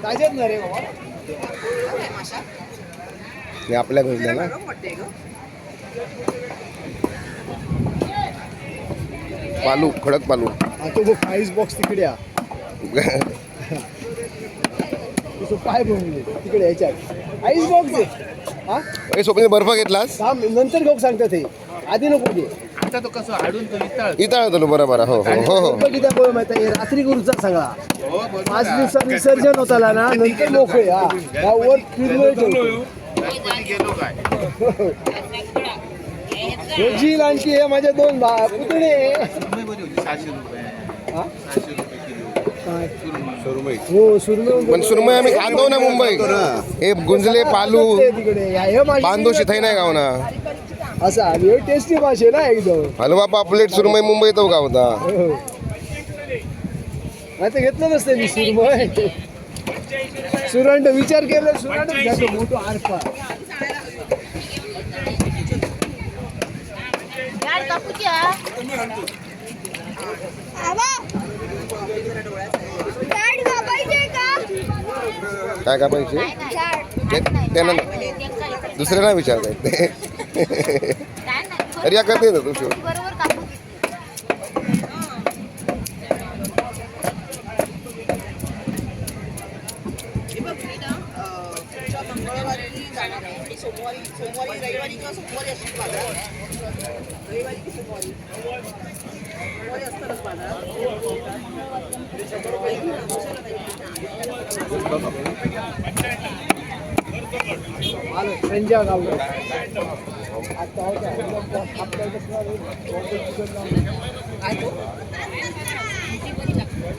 ताजेच ना रे बाबा. हे आपल्या घरला ना. पालू, खडक पालू. तो बघ आईस बॉक्स तिकडे या. तो पाय भरून तिकडे याच्यात आईस बॉक्स आहे. हा हे सोबत बर्फ घेतलास नंतर घेऊ सांगतात हे, आधी नको घे. आता तो कसं हाडून तो इथं होतो बरोबर. हो हो हो हो. किती माहिती रात्री गुरुचा सगळा हो, बरोबर. 5 दिवसात विसर्जन होता ना, नंतर मोकळे. हा वर फिरलोय गणपती गेलो काय झील आणखी हे माझे 2 पुतणे. सुरमई बरी होती 700 रुपये. हा? 700 रुपये किलो काय? सुरमई. हो सुरमई पण सुरमई आम्ही खातो ना मुंबई. हे गुंजले पालू तिकडे हे माझी बांधोशी थै नाही गाव ना. असा आणि टेस्टी भाषे ना एकदम. हलवा पापलेट सुरमई मुंबईत हो गावता. आता घेतलं नसतं मी सुरमई. सुरंड विचार केला सुरंड घ्यायचो मोठं आरपा. काय काय पाहिजे त्यांना दुसऱ्या नाही विचारताय ते. अरे या करते ना तू शेवट. संजय गाव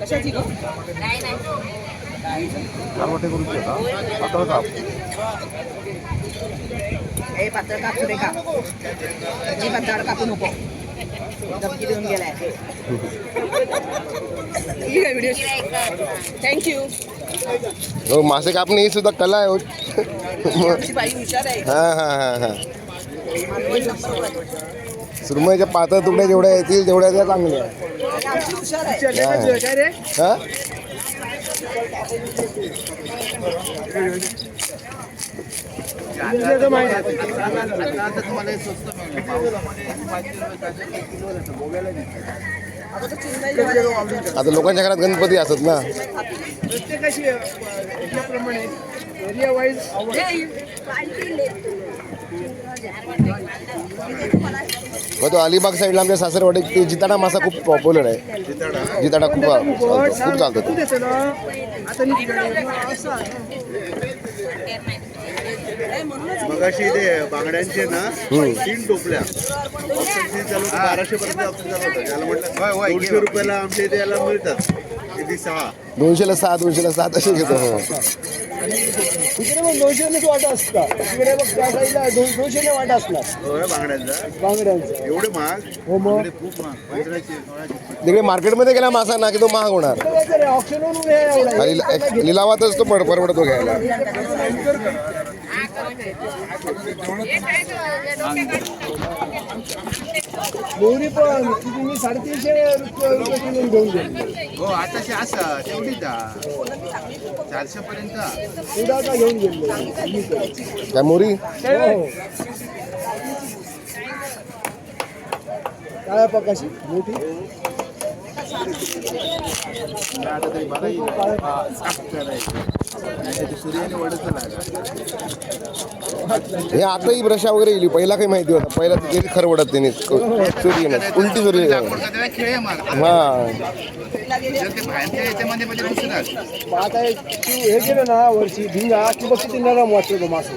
कशाची पातळ कापू दे का जी पातळ कापू नको. धमकी देऊन गेलाय. Video thank you. हो मासे कापणे ही सुद्धा कला आहे. हा हा हा हा. सुरमईच्या पातळ तुकड्या जेवढ्या येतील तेवढ्या त्या चांगल्या. हा तुम्हाला स्वस्त आता लोकांच्या घरात गणपती असत ना. प्रत्येकाशी याप्रमाणे एरिया वाईज मग तो अलिबाग साईडला आमच्या सासरवाडीत ते जिताडा मासा खूप पॉप्युलर आहे. जिताडा खूप खूप चालतो तो. मगाशी ते बांगड्यांचे ना 3 टोपल्या चालू 1200 पर्यंत ऑप्शन चालू होतं. त्याला म्हटलं 200 रुपयाला आमच्या इथे याला मिळतात. किती 6 200ला 6 200ला 7 असे घेतो. हो तिकडे मग 200नेच वाटा असतात. तिकडे मग त्या साईडला 200ने वाटा असणार होय बांगड्यांचा. बांगड्यांचा. एवढे महाग. हो मग खूप महाग. 1500 तिकडे मार्केटमध्ये गेला मासा ना की तो महाग होणार. ऑप्शनवरून आणि लिलावातच तो परवडतो घ्यायला. मोहरी पण तुम्ही 350 रुपये किलो घेऊन गेले. हो आताशी असं तेवढी 400 पर्यंत. उद्या का घेऊन गेले काय मोरी काय पकाशी मोठी. आता तरी बघा सूर्याने वडच हे आताही ब्रशा वगैरे येईल. पहिला काही माहिती होता. पहिला ते खरं वडत त्याने सूर्य उलटी सूर्य. खेळ मग हा ते बाहेरच्या याच्यामध्ये मध्ये घुसणार. आता तू हे केलं ना वर्षी भिंगा की बघ किती नरम वाटतो तो मासे.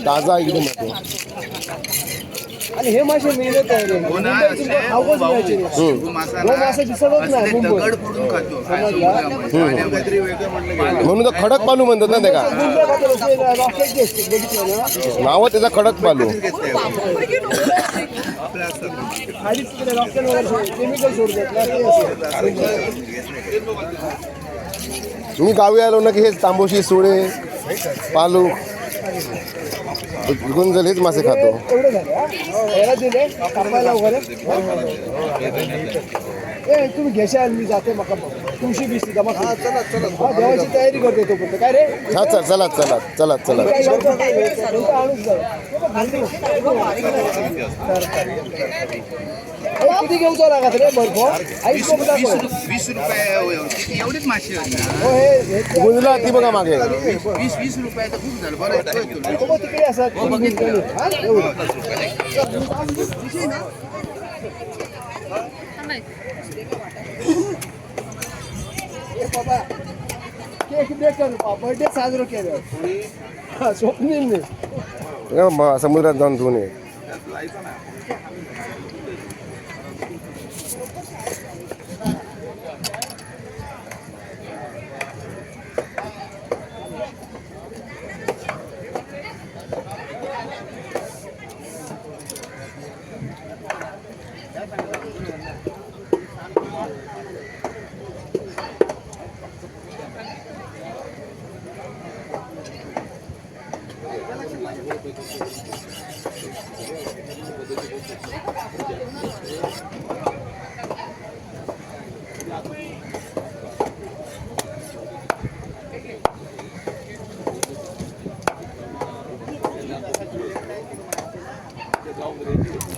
ताजा एकदम होतो. आणि हे मासे मिळत आहे रे. मुंबईत तुला खाऊच मिळायचे नाही. तो मासा दिसतच नाही मुंबईत. दगड फोडून खातो. काहीतरी वेगळं म्हणलं गेलं. म्हणून तो खडक पालू म्हणतात ना ते का. रॉकेटचे असते बघितलं ना. नाव त्याचा खडक पालू. खाली तिकडे रॉकेट वगैरे केमिकल सोडतात ना ते असं. मी गावी आलो ना की हेच तांबोशी सोडे पालू गुंजल हेच मासे खातो. एवढे झाले हा याला दिले कापायला वगैरे ए तुम्ही घेशाल मी जाते मका तुळशी बिशी जमा चला चला देवाची तयारी करते तो पण काय रे हा चला चला चला चला. किती घेऊचा लागत रे बर्फ 20 रुपये एवढीच माशी होती ना. हो हे गुंजला ती बघा मागे. 20 रुपये तर खूप झालं बरं आहे. हो तिकडे असतात बाबा केक बेकर बर्थडे साजरा केलं स्वप्नील समुद्रात जाऊन धुवून ये.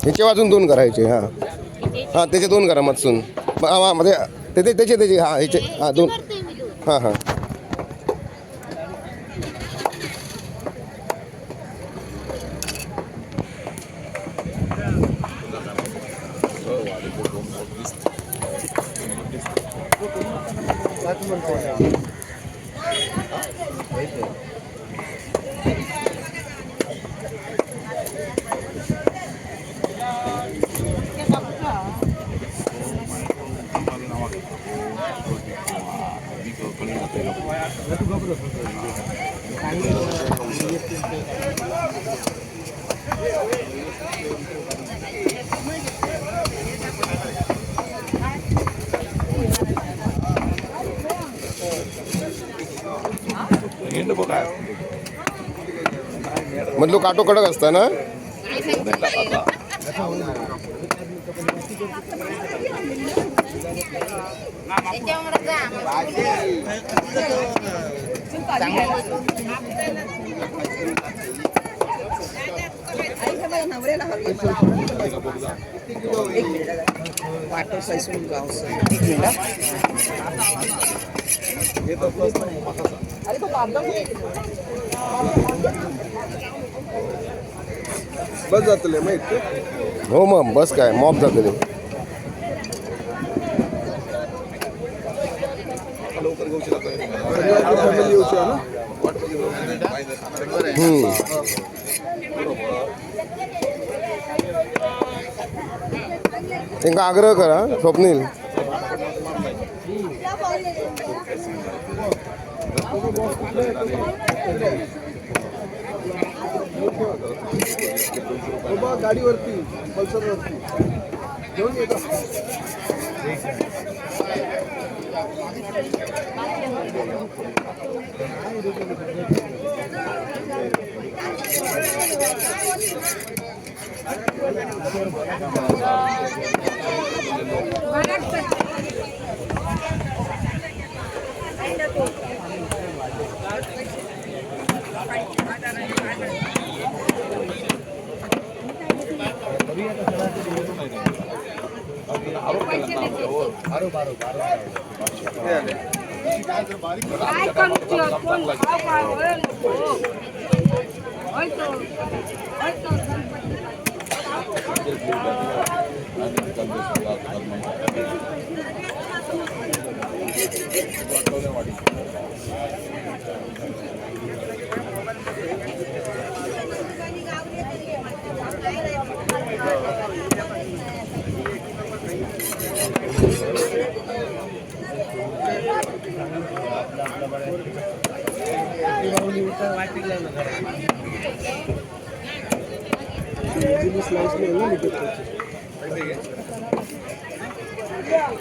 ह्याच्या वाजून 2 करायचे. हां हां त्याचे 2 करा मधसून मध्ये त्याचे हां ह्याचे हां 2 हां हां. मधलो काटो कडक असता ना. बस जातले माहिती. हो मग बस काय मॉप जातले. त्यांना आग्रह करा स्वप्नील. गाडीवरती पल्सरवरती घेऊन येतो.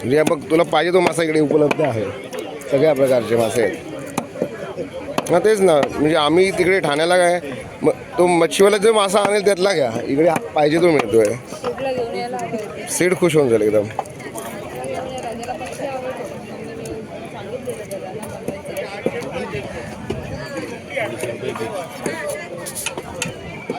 रिया बघ तुला पाहिजे तो मासा इकडे उपलब्ध आहे. सगळ्या प्रकारचे मासे आहेत. हां तेच ना, म्हणजे आम्ही तिकडे ठाण्याला काय तो मच्छीवाला जो मासा आणेल त्यातला घ्या, इकडे पाहिजे तो मिळतोय. शेटला घेऊन यायला हवं. सीड खुश होऊन जाईल एकदम. शेटला घेऊन या, राजाला मच्छी आवडते. मम्मीने सांगितलेलं त्याला बनवायचं.